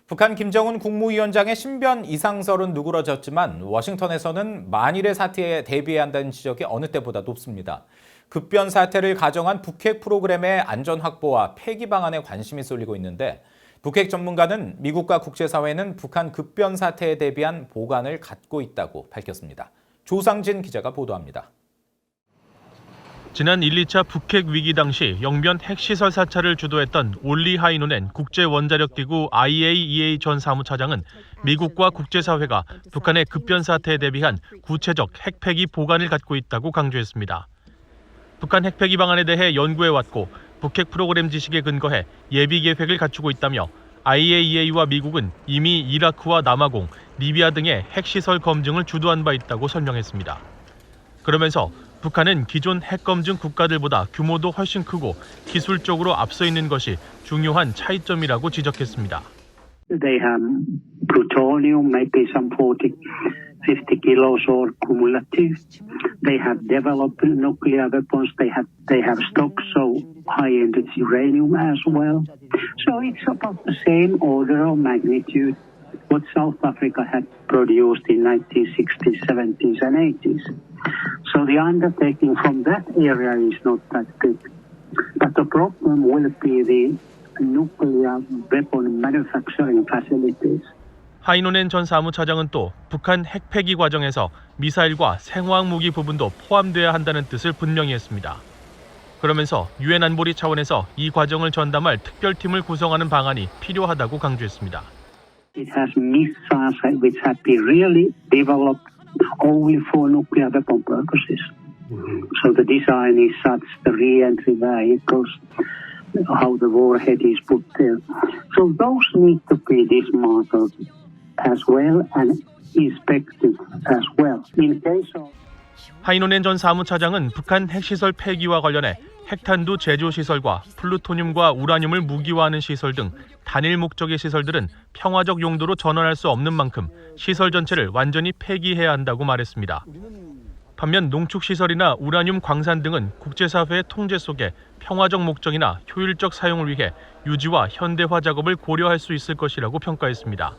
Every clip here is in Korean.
북한 김정은 국무위원장의 신변 이상설은 누그러졌지만 워싱턴에서는 만일의 사태에 대비해야 한다는 지적이 어느 때보다 높습니다. 급변 사태를 가정한 북핵 프로그램의 안전 확보와 폐기 방안에 관심이 쏠리고 있는데 북핵 전문가는 미국과 국제사회는 북한 급변 사태에 대비한 보관을 갖고 있다고 밝혔습니다. 조상진 기자가 보도합니다. 지난 1, 2차 북핵 위기 당시 영변 핵시설 사찰을 주도했던 올리 하이노넨 국제원자력기구 IAEA 전 사무차장은 미국과 국제사회가 북한의 급변 사태에 대비한 구체적 핵폐기 보관을 갖고 있다고 강조했습니다. 북한 핵폐기 방안에 대해 연구해왔고 북핵 프로그램 지식에 근거해 예비 계획을 갖추고 있다며 IAEA와 미국은 이미 이라크와 남아공, 리비아 등의 핵시설 검증을 주도한 바 있다고 설명했습니다. 그러면서 북한은 기존 핵검증 국가들보다 규모도 훨씬 크고 기술적으로 앞서 있는 것이 중요한 차이점이라고 지적했습니다. They have plutonium, maybe some 40, 50 kilos or cumulative. They have developed nuclear weapons. They have stocks so high-end uranium as well. So it's about the same order of magnitude what South Africa had produced in 1960s, 70s, and 80s. So the undertaking from that area is not that big. But the problem will be the nuclear weapon manufacturing facilities. 하이노넨 전 사무차장은 또 북한 핵폐기 과정에서 미사일과 생화학 무기 부분도 포함돼야 한다는 뜻을 분명히 했습니다. 그러면서 유엔 안보리 차원에서 이 과정을 전담할 특별팀을 구성하는 방안이 필요하다고 강조했습니다. It has missiles which have been really developed only for nuclear weapon purposes. So the design is such, the re-entry vehicles, how the warhead is put there. So those need to be dismantled as well and inspected as well. In case of 하이노넨 전 사무차장은 북한 핵시설 폐기와 관련해 핵탄두 제조 시설과 플루토늄과 우라늄을 무기화하는 시설 등 단일 목적의 시설들은 평화적 용도로 전환할 수 없는 만큼 시설 전체를 완전히 폐기해야 한다고 말했습니다. 반면 농축시설이나 우라늄 광산 등은 국제사회의 통제 속에 평화적 목적이나 효율적 사용을 위해 유지와 현대화 작업을 고려할 수 있을 것이라고 평가했습니다.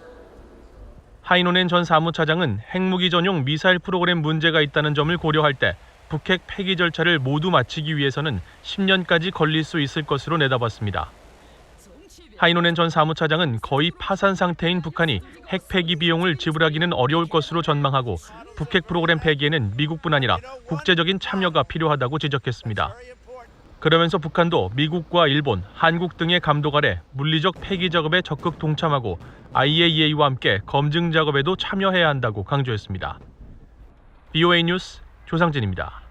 하이노넨 전 사무차장은 핵무기 전용 미사일 프로그램 문제가 있다는 점을 고려할 때 북핵 폐기 절차를 모두 마치기 위해서는 10년까지 걸릴 수 있을 것으로 내다봤습니다. 하이노넨 전 사무차장은 거의 파산 상태인 북한이 핵 폐기 비용을 지불하기는 어려울 것으로 전망하고 북핵 프로그램 폐기에는 미국뿐 아니라 국제적인 참여가 필요하다고 지적했습니다. 그러면서 북한도 미국과 일본, 한국 등의 감독 아래 물리적 폐기 작업에 적극 동참하고 IAEA와 함께 검증 작업에도 참여해야 한다고 강조했습니다. BOA 뉴스 조상진입니다.